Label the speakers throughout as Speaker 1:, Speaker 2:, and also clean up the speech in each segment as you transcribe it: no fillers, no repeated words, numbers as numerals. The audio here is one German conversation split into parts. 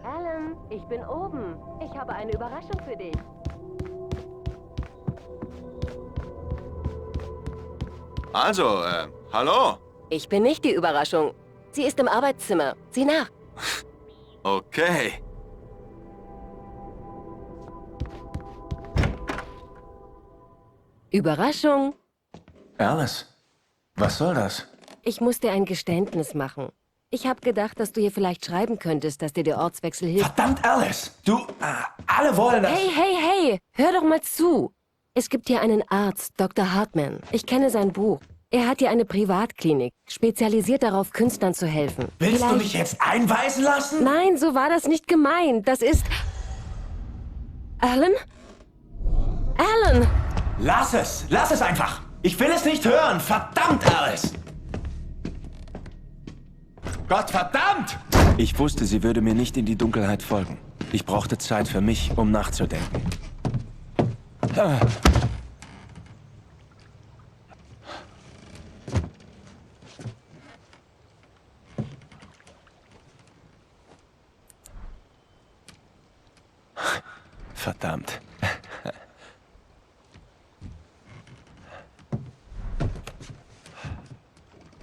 Speaker 1: Alan, ich bin oben. Ich habe eine Überraschung für dich.
Speaker 2: Also, hallo?
Speaker 1: Ich bin nicht die Überraschung. Sie ist im Arbeitszimmer. Sieh nach.
Speaker 2: Okay.
Speaker 1: Überraschung.
Speaker 3: Alice, was soll das?
Speaker 1: Ich muss dir ein Geständnis machen. Ich habe gedacht, dass du ihr vielleicht schreiben könntest, dass dir der Ortswechsel hilft.
Speaker 3: Verdammt, Alice! Alle wollen das...
Speaker 1: Hey! Hör doch mal zu! Es gibt hier einen Arzt, Dr. Hartman. Ich kenne sein Buch. Er hat hier eine Privatklinik, spezialisiert darauf, Künstlern zu helfen.
Speaker 3: Willst du mich jetzt einweisen lassen?
Speaker 1: Nein, so war das nicht gemeint. Das ist... Alan? Alan!
Speaker 3: Lass es einfach! Ich will es nicht hören! Verdammt, Alice! Gott verdammt! Ich wusste, sie würde mir nicht in die Dunkelheit folgen. Ich brauchte Zeit für mich, um nachzudenken. Verdammt.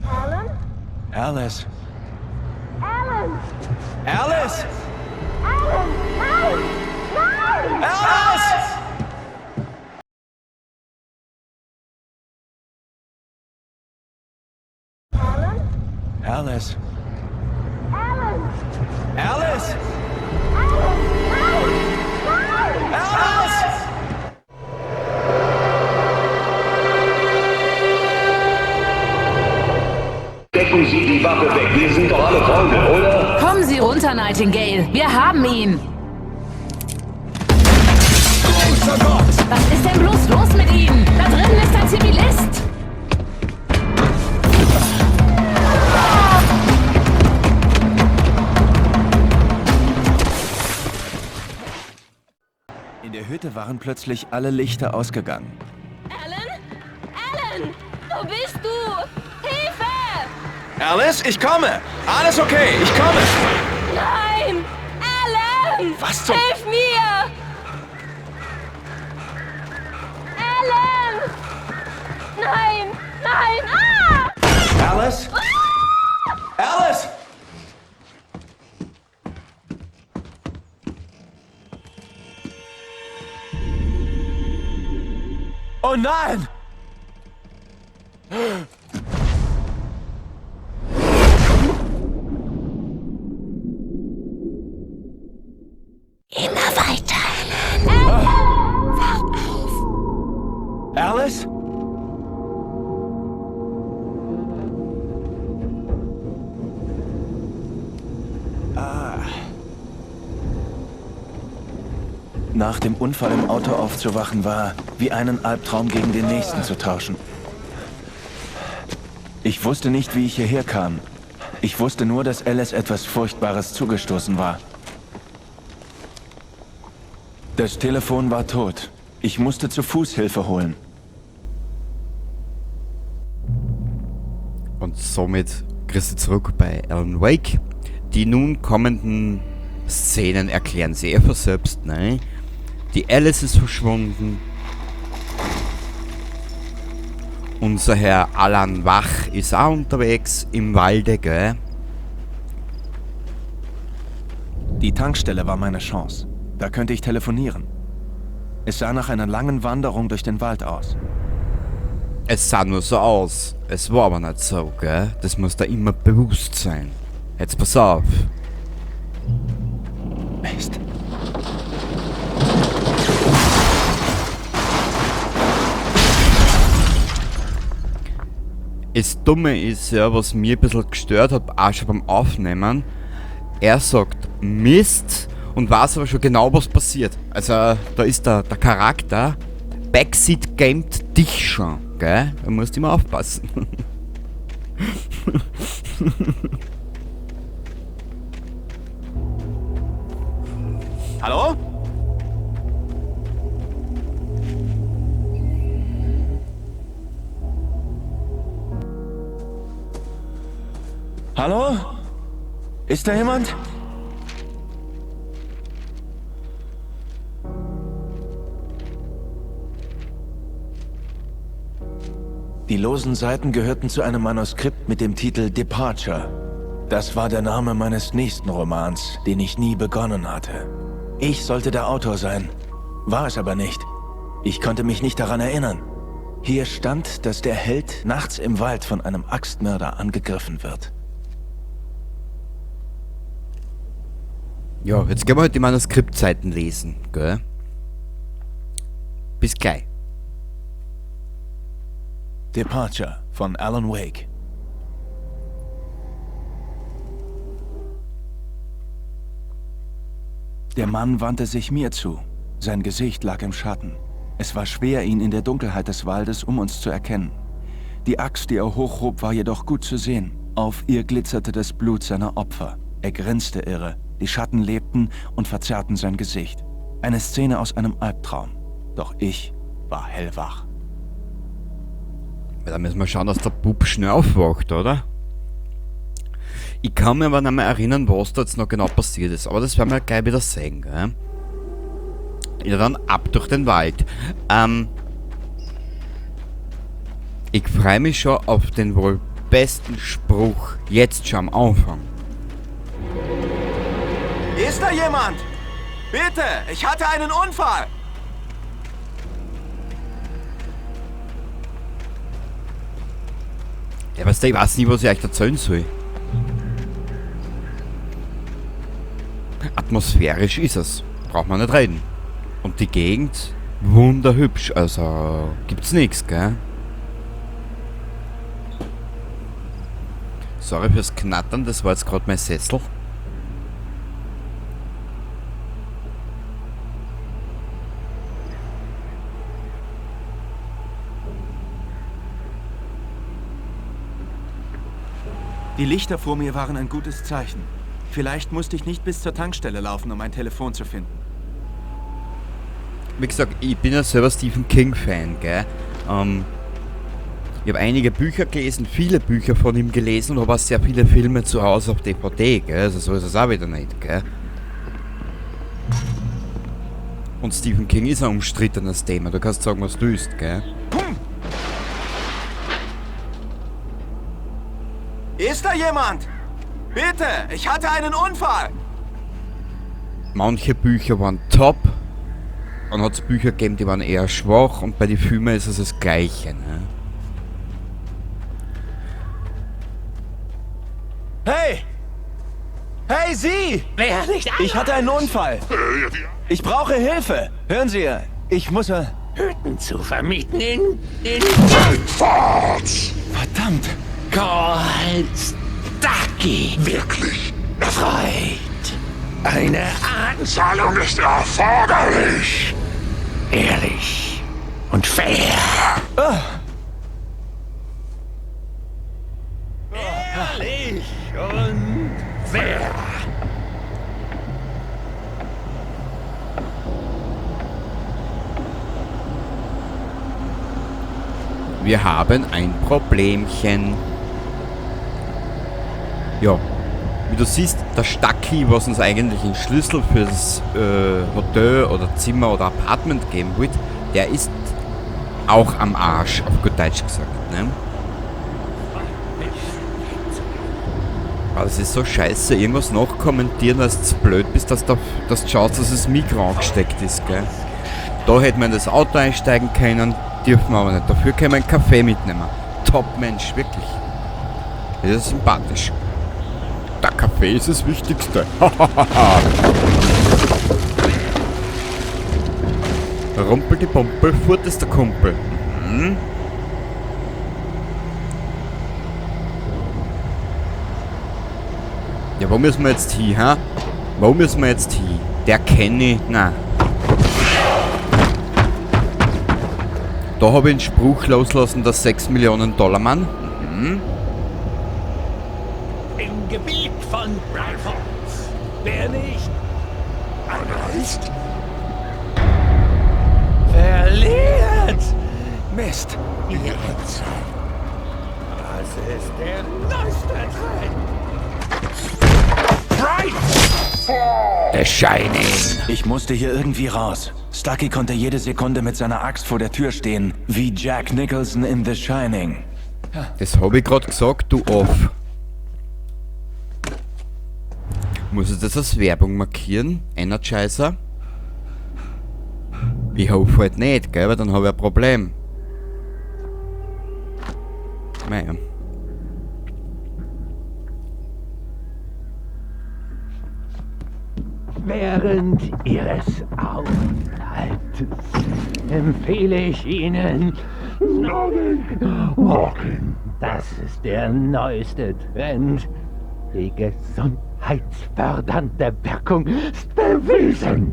Speaker 1: Alan?
Speaker 3: Alice.
Speaker 1: Alan!
Speaker 3: Alice!
Speaker 1: Alan! Nein! Nein!
Speaker 3: Alice!
Speaker 1: Alan?
Speaker 3: Alice!
Speaker 1: Alan!
Speaker 3: Alice!
Speaker 1: Alan! Nein! Nein!
Speaker 3: Alice!
Speaker 4: Decken Sie die Waffe weg. Wir sind doch alle Freunde, oder?
Speaker 5: Kommen Sie runter, Nightingale. Wir haben ihn. Was ist denn bloß los mit Ihnen? Da drinnen ist ein Zivilist.
Speaker 3: In der Hütte waren plötzlich alle Lichter ausgegangen.
Speaker 1: Alan? Alan! Wo bist du? Hilfe!
Speaker 2: Alice, ich komme! Alles okay, ich komme!
Speaker 1: Nein! Alan!
Speaker 2: Was zum...
Speaker 1: Hilf mir! Alan! Nein! Nein! Ah!
Speaker 3: Alice? Alice! Oh nein!
Speaker 1: Immer weiter,
Speaker 3: Alice? Nach dem Unfall im Auto aufzuwachen war, wie einen Albtraum gegen den nächsten zu tauschen. Ich wusste nicht, wie ich hierher kam. Ich wusste nur, dass Alice etwas Furchtbares zugestoßen war. Das Telefon war tot. Ich musste zu Fuß Hilfe holen.
Speaker 6: Und somit kriegst du zurück bei Alan Wake. Die nun kommenden Szenen erklären sie einfach selbst, ne? Die Alice ist verschwunden. Unser Herr Alan Wach ist auch unterwegs im Walde, gell?
Speaker 3: Die Tankstelle war meine Chance. Da könnte ich telefonieren. Es sah nach einer langen Wanderung durch den Wald aus.
Speaker 6: Es sah nur so aus. Es war aber nicht so, gell? Das muss da immer bewusst sein. Jetzt pass auf.
Speaker 3: Mist.
Speaker 6: Das Dumme ist ja, was mir ein bisschen gestört hat, auch schon beim Aufnehmen. Er sagt Mist und weiß aber schon genau, was passiert. Also, da ist der Charakter. Backseat gamet dich schon, gell? Da musst du immer aufpassen.
Speaker 2: Hallo?
Speaker 3: Hallo? Ist da jemand? Die losen Seiten gehörten zu einem Manuskript mit dem Titel Departure. Das war der Name meines nächsten Romans, den ich nie begonnen hatte. Ich sollte der Autor sein, war es aber nicht. Ich konnte mich nicht daran erinnern. Hier stand, dass der Held nachts im Wald von einem Axtmörder angegriffen wird.
Speaker 6: Ja, jetzt gehen wir halt die Manuskriptseiten lesen, gell? Bis gleich.
Speaker 3: Departure von Alan Wake. Der Mann wandte sich mir zu. Sein Gesicht lag im Schatten. Es war schwer, ihn in der Dunkelheit des Waldes um uns zu erkennen. Die Axt, die er hochhob, war jedoch gut zu sehen. Auf ihr glitzerte das Blut seiner Opfer. Er grinste irre. Die Schatten lebten und verzerrten sein Gesicht. Eine Szene aus einem Albtraum. Doch ich war hellwach.
Speaker 6: Ja, da müssen wir schauen, dass der Bub schnell aufwacht, oder? Ich kann mir aber nicht mehr erinnern, was da jetzt noch genau passiert ist. Aber das werden wir gleich wieder sehen, gell? Ja, dann ab durch den Wald. Ich freue mich schon auf den wohl besten Spruch jetzt schon am Anfang.
Speaker 2: Ist da jemand? Bitte, ich hatte einen Unfall.
Speaker 6: Ja, weißt du, ich weiß nicht, was ich euch erzählen soll. Atmosphärisch ist es. Braucht man nicht reden. Und die Gegend wunderhübsch. Also gibt's nichts, gell? Sorry fürs Knattern, das war jetzt gerade mein Sessel.
Speaker 3: Die Lichter vor mir waren ein gutes Zeichen. Vielleicht musste ich nicht bis zur Tankstelle laufen, um ein Telefon zu finden.
Speaker 6: Wie gesagt, ich bin ja selber Stephen King-Fan, gell? Ich habe einige Bücher gelesen, viele Bücher von ihm gelesen und habe auch sehr viele Filme zu Hause auf DVD, gell? Also so ist es auch wieder nicht, gell? Und Stephen King ist ein umstrittenes Thema, du kannst sagen, was du willst, gell?
Speaker 2: Ist da jemand? Bitte, ich hatte einen Unfall.
Speaker 6: Manche Bücher waren top, dann hat es Bücher gegeben, die waren eher schwach und bei den Filmen ist es das Gleiche, ne?
Speaker 3: Hey! Hey, Sie!
Speaker 5: Wer nicht an?
Speaker 3: Ich hatte einen Unfall. Ich brauche Hilfe. Hören Sie, ich muss...
Speaker 5: Hütten zu vermieten in
Speaker 3: Verdammt!
Speaker 5: Goldstacki.
Speaker 7: Wirklich?
Speaker 5: Freud. Eine
Speaker 7: Zahlung ist erforderlich.
Speaker 5: ehrlich und fair. Ehrlich und fair.
Speaker 6: Wir haben ein Problemchen. Ja, wie du siehst, der Stacki, was uns eigentlich einen Schlüssel für das Hotel oder Zimmer oder Apartment geben wird, der ist auch am Arsch, auf gut Deutsch gesagt, ne? Aber es ist so scheiße, irgendwas nachkommentieren, als du blöd bist, dass du schaust, dass das Mikro angesteckt ist, gell? Da hätte man in das Auto einsteigen können, dürfen wir aber nicht. Dafür können wir einen Kaffee mitnehmen. Top Mensch, wirklich. Das ist sympathisch. Der Kaffee ist das Wichtigste. Rumpel die Pumpel, fort ist der Kumpel. Mhm. Ja, wo müssen wir jetzt hin, hä? Wo müssen wir jetzt hin? Der kenne ich. Nein. Da habe ich einen Spruch loslassen, der 6 Millionen Dollar Mann. Mhm.
Speaker 5: Im Gebiet von Rifles. Wer nicht
Speaker 7: Anreist?
Speaker 5: verliert,
Speaker 3: Mist!
Speaker 5: das ist der neueste Trend.
Speaker 7: The Shining.
Speaker 3: Ich musste hier irgendwie raus. Stucky konnte jede Sekunde mit seiner Axt vor der Tür stehen, wie Jack Nicholson in The Shining.
Speaker 6: Das habe ich gerade gesagt, du off. Muss ich das als Werbung markieren? Energizer? Ich hoffe halt nicht, gell, weil dann habe ich ein Problem. Naja.
Speaker 8: Während Ihres Aufenthaltes empfehle ich Ihnen Nordic Walking. Das ist der neueste Trend. Die gesundheitsfördernde Wirkung ist bewiesen.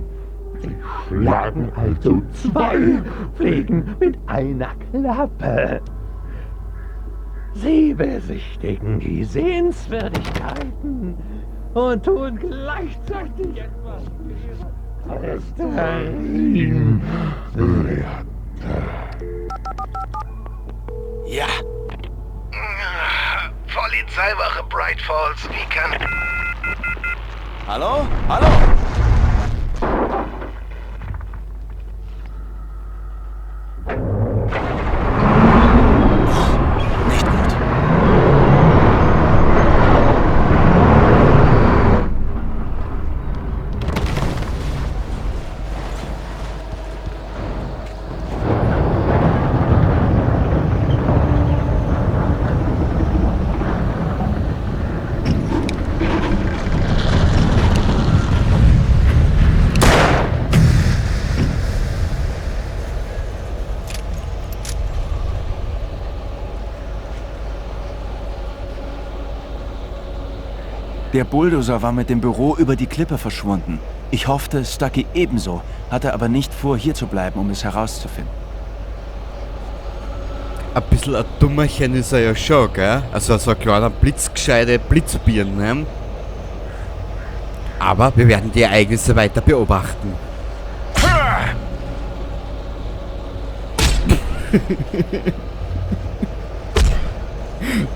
Speaker 8: Sie schlagen also 2 Fliegen mit einer Klappe. Sie besichtigen die Sehenswürdigkeiten und tun gleichzeitig etwas für ihre Cholesterin.
Speaker 3: Ja,
Speaker 2: Polizeiwache Bright Falls, wie kann...
Speaker 3: hallo? Hallo? Nicht gut. Der Bulldozer war mit dem Büro über die Klippe verschwunden. Ich hoffte, Stucky ebenso, hatte aber nicht vor, hier zu bleiben, um es herauszufinden.
Speaker 6: Ein bisschen ein Dummerchen ist er ja schon, gell? Also so ein kleiner blitzgescheite Blitzbirne. Aber wir werden die Ereignisse weiter beobachten.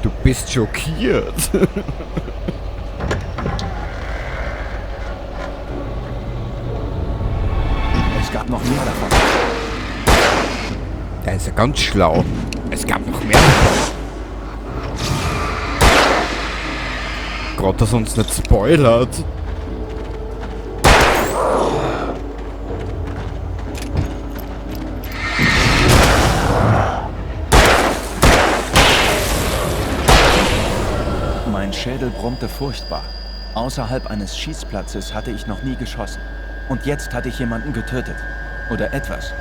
Speaker 6: Du bist schockiert.
Speaker 3: Es gab noch mehr davon.
Speaker 6: Der ist ja ganz schlau. Es gab noch mehr davon. Gott, dass uns nicht spoilert.
Speaker 3: Mein Schädel brummte furchtbar. Außerhalb eines Schießplatzes hatte ich noch nie geschossen. Und jetzt hatte ich jemanden getötet. Oder etwas.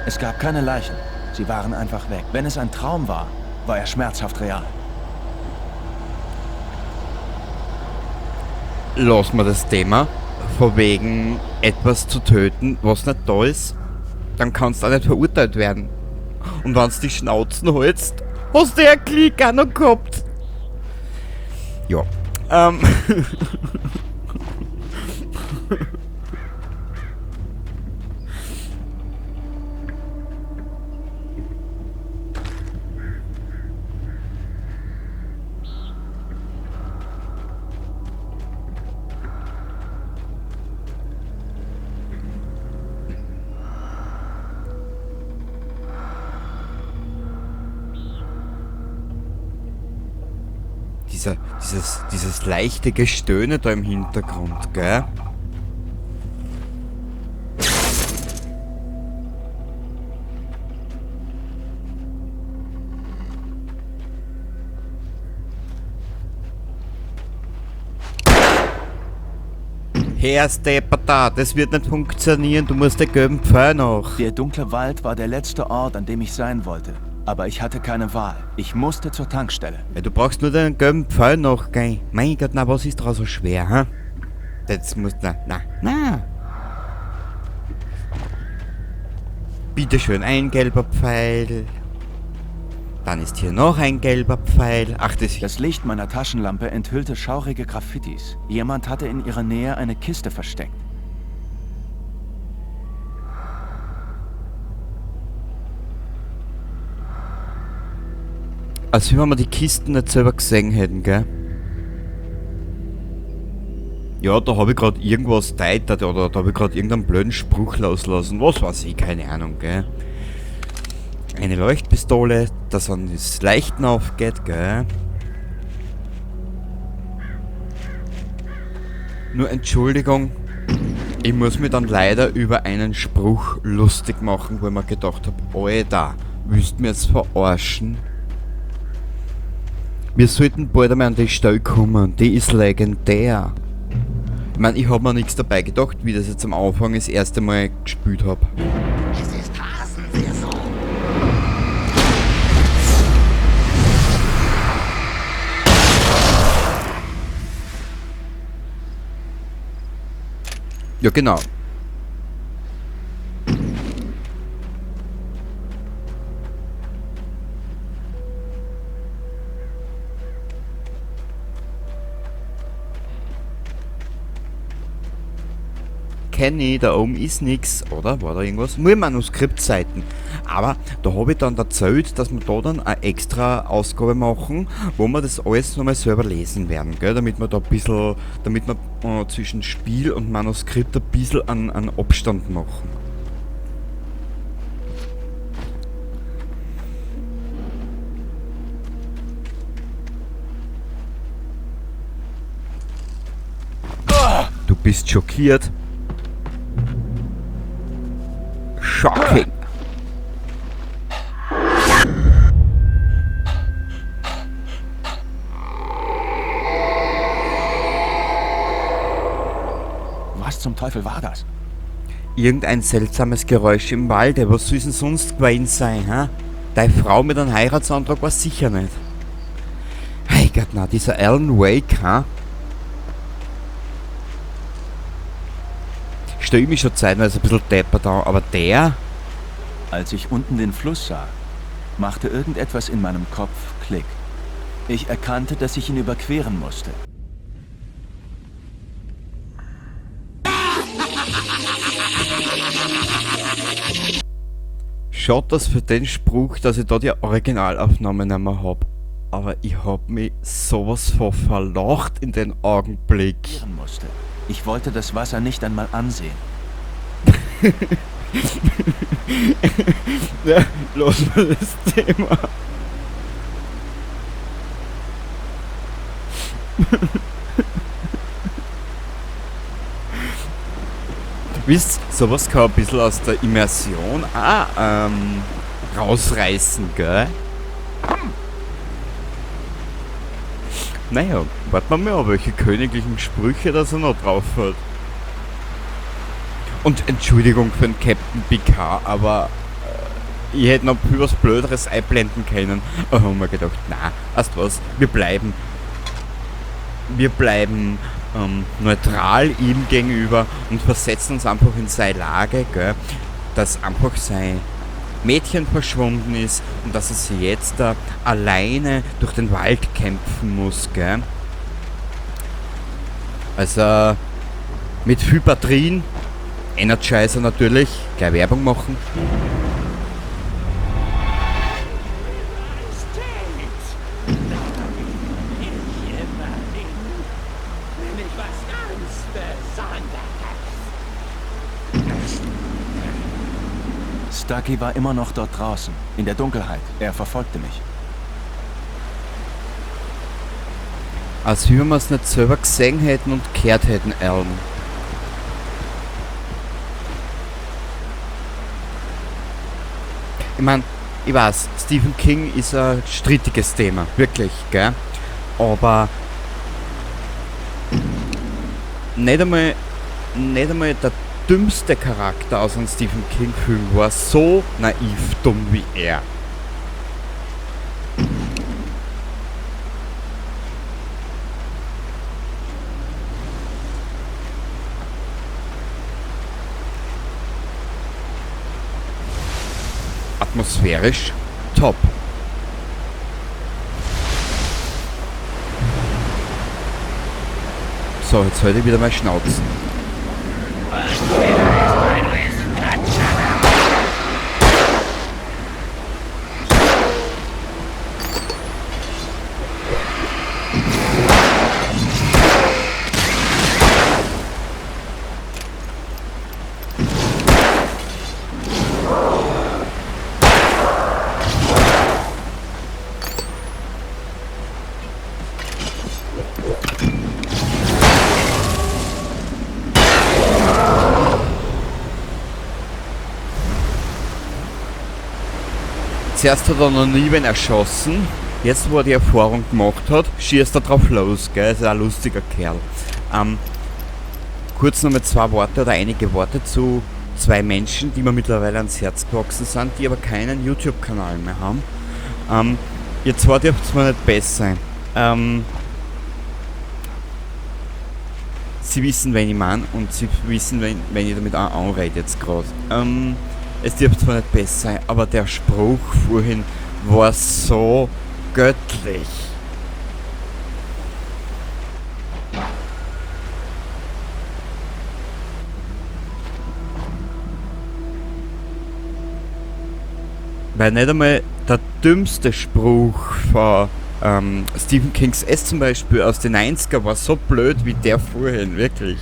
Speaker 3: Es gab keine Leichen. Sie waren einfach weg. Wenn es ein Traum war, war er schmerzhaft real.
Speaker 6: Lass mal das Thema. Von wegen etwas zu töten, was nicht da ist, dann kannst du auch nicht verurteilt werden. Und wenn du die Schnauzen hältst, hast du ja Klick auch noch gehabt. Ja. Dieses leichte Gestöhne da im Hintergrund, gell? Herr Stepper, das wird nicht funktionieren, du musst den gelben Pfeil noch.
Speaker 3: Der dunkle Wald war der letzte Ort, an dem ich sein wollte. Aber ich hatte keine Wahl. Ich musste zur Tankstelle.
Speaker 6: Ja, du brauchst nur den gelben Pfeil noch, gell? Mein Gott, na, was ist da so schwer, hä? Das muss, na. Bitteschön, ein gelber Pfeil. Dann ist hier noch ein gelber Pfeil. Ach,
Speaker 3: Das Licht meiner Taschenlampe enthüllte schaurige Graffitis. Jemand hatte in ihrer Nähe eine Kiste versteckt.
Speaker 6: Als wenn wir die Kisten nicht selber gesehen hätten, gell? Ja, da habe ich gerade irgendwas teitert oder da habe ich gerade irgendeinen blöden Spruch loslassen. Was weiß ich, keine Ahnung, gell. Eine Leuchtpistole, dass dann das Leuchten aufgeht, gell. Nur Entschuldigung, ich muss mich dann leider über einen Spruch lustig machen, wo ich mir gedacht habe, Alter, willst du mir jetzt verarschen? Wir sollten bald einmal an die Stelle kommen, die ist legendär. Ich meine, ich habe mir nichts dabei gedacht, wie das jetzt am Anfang das erste Mal gespielt habe.
Speaker 7: Es ist Hasensaison.
Speaker 6: Ja, genau. Kenny, da oben ist nix, oder? War da irgendwas? Nur Manuskriptseiten. Aber da habe ich dann erzählt, dass wir da dann eine extra Ausgabe machen, wo wir das alles nochmal selber lesen werden, gell? Damit wir da ein bisschen, damit wir zwischen Spiel und Manuskript ein bisschen an Abstand machen. Du bist schockiert. Shocking.
Speaker 3: Was zum Teufel war das?
Speaker 6: Irgendein seltsames Geräusch im Walde. Was soll denn sonst gewesen sein, hä? Deine Frau mit einem Heiratsantrag war sicher nicht. Hey Gott, na, dieser Alan Wake, hä? Stell mich schon zeitweise ein bisschen deppert an, aber der...
Speaker 3: Als ich unten den Fluss sah, machte irgendetwas in meinem Kopf Klick. Ich erkannte, dass ich ihn überqueren musste.
Speaker 6: Schaut das für den Spruch, dass ich da die Originalaufnahme nicht mehr hab. Aber ich hab mich sowas von verlacht in den Augenblick.
Speaker 3: Musste. Ich wollte das Wasser nicht einmal ansehen.
Speaker 6: Ja, los mal das Thema. Wisst, sowas kann ein bisschen aus der Immersion auch rausreißen, gell? Naja, warten wir mal, welche königlichen Sprüche das er noch drauf hat. Und Entschuldigung für den Captain Picard, aber ich hätte noch viel was Blöderes einblenden können. Aber haben wir gedacht, na, weißt was, wir bleiben neutral ihm gegenüber und versetzen uns einfach in seine Lage, gell, dass einfach sein Mädchen verschwunden ist und dass er sich jetzt da alleine durch den Wald kämpfen muss, gell. Also mit viel Batterien, Energizer natürlich, gleich Werbung machen.
Speaker 3: Stucky war immer noch dort draußen, in der Dunkelheit. Er verfolgte mich.
Speaker 6: Als wenn wir es nicht selber gesehen hätten und gehört hätten, Alan. Ich meine, ich weiß, Stephen King ist ein strittiges Thema, wirklich, gell? Aber nicht einmal der dümmste Charakter aus einem Stephen King-Film war so naiv dumm wie er. Atmosphärisch top. So, jetzt halte ich wieder mal Schnauzen. zuerst hat er noch nie wen erschossen. Jetzt, wo er die Erfahrung gemacht hat, schießt er drauf los, gell? Ist ein lustiger Kerl. Kurz noch mit zwei Worte oder einige Worte zu zwei Menschen, die mir mittlerweile ans Herz gewachsen sind, die aber keinen YouTube-Kanal mehr haben. Ihr zwei dürft es mir nicht besser sein. Sie wissen, wen ich meine und sie wissen, wenn ich damit auch anrede jetzt gerade. Es dürfte zwar nicht besser sein, aber der Spruch vorhin war so göttlich. Weil nicht einmal der dümmste Spruch von Stephen Kings S zum Beispiel aus den 90er war so blöd wie der vorhin, wirklich.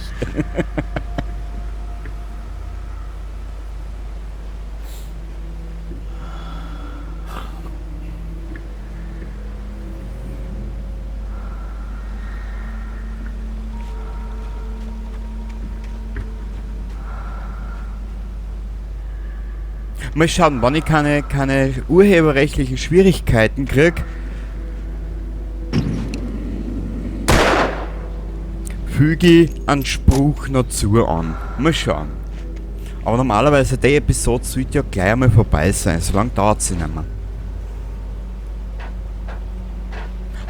Speaker 6: Mal schauen, wann ich keine urheberrechtlichen Schwierigkeiten krieg, füge ich einen Spruch noch zu an. Mal schauen. Aber normalerweise die Episode sollte ja gleich einmal vorbei sein, so lange dauert sie nicht mehr.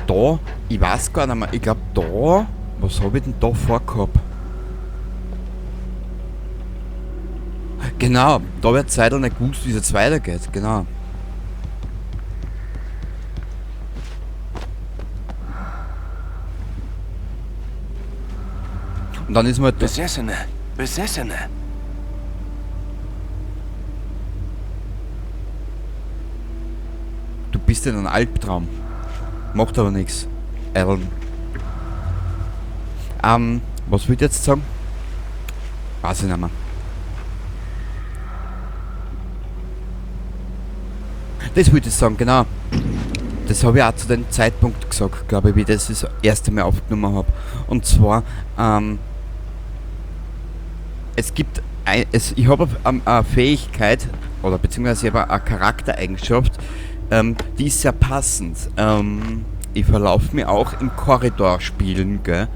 Speaker 6: Da, ich weiß gar nicht mehr, ich glaube da, was habe ich denn da vorgehabt? Genau, da wird Zeitl nicht gewusst, wie es jetzt weitergeht, genau. Und dann ist man halt
Speaker 3: Besessene, Besessene.
Speaker 6: Du bist in einem Albtraum. Macht aber nichts. Alan. Was will ich jetzt sagen? Weiß ich nicht mehr. Das wollte ich sagen, genau. Das habe ich auch zu dem Zeitpunkt gesagt, glaube ich, wie ich das erste Mal aufgenommen habe. Und zwar, es gibt, ich habe eine Fähigkeit, oder beziehungsweise ich habe eine Charaktereigenschaft, die ist sehr passend. Ich verlaufe mir auch im Korridor spielen, gell.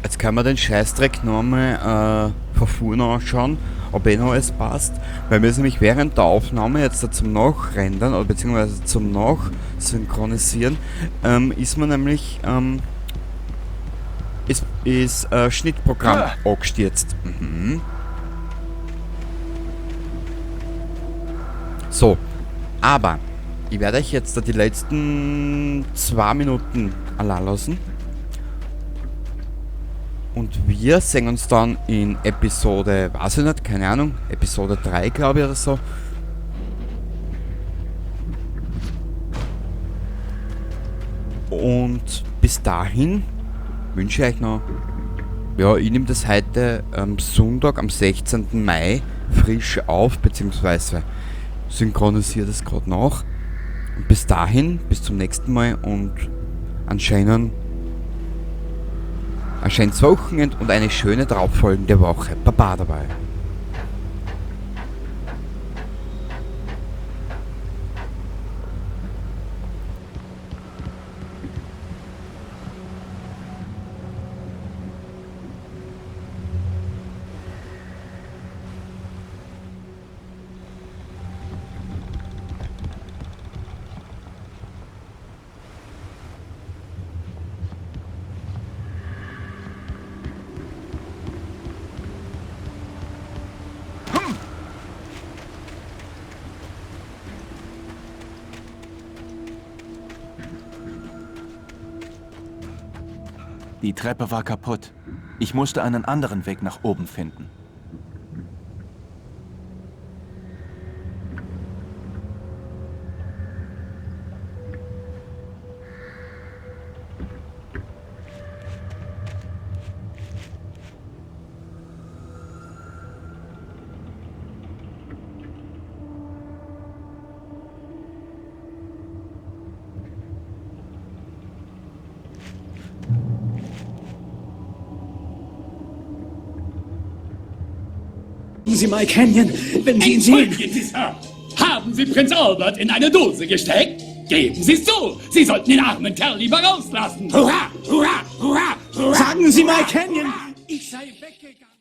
Speaker 6: Jetzt kann man den Scheißdreck nochmal von vorne anschauen, ob noch alles passt. Weil wir nämlich während der Aufnahme jetzt zum Nachrendern oder beziehungsweise zum Nachsynchronisieren ist man nämlich ist Schnittprogramm angestürzt. Mhm. So, aber ich werde euch jetzt die letzten 2 Minuten allein lassen. Und wir sehen uns dann in Episode, weiß ich nicht, keine Ahnung, Episode 3 glaube ich oder so. Und bis dahin wünsche ich euch noch, ja, ich nehme das heute am Sonntag, am 16. Mai frisch auf, beziehungsweise synchronisiere das gerade nach. Und bis dahin, bis zum nächsten Mal und ein schönes Wochenende und eine schöne darauffolgende Woche. Baba dabei.
Speaker 3: Die Treppe war kaputt. Ich musste einen anderen Weg nach oben finden.
Speaker 9: Sie Mike Canyon, wenn Sie ihn sehen.
Speaker 10: Entschuldigen Sie, Sir. Haben Sie Prinz Albert in eine Dose gesteckt? Geben Sie es zu. Sie sollten den armen Kerl lieber rauslassen. Hurra, hurra, hurra, hurra.
Speaker 9: Sagen Sie Mike Canyon, ich sei weggegangen.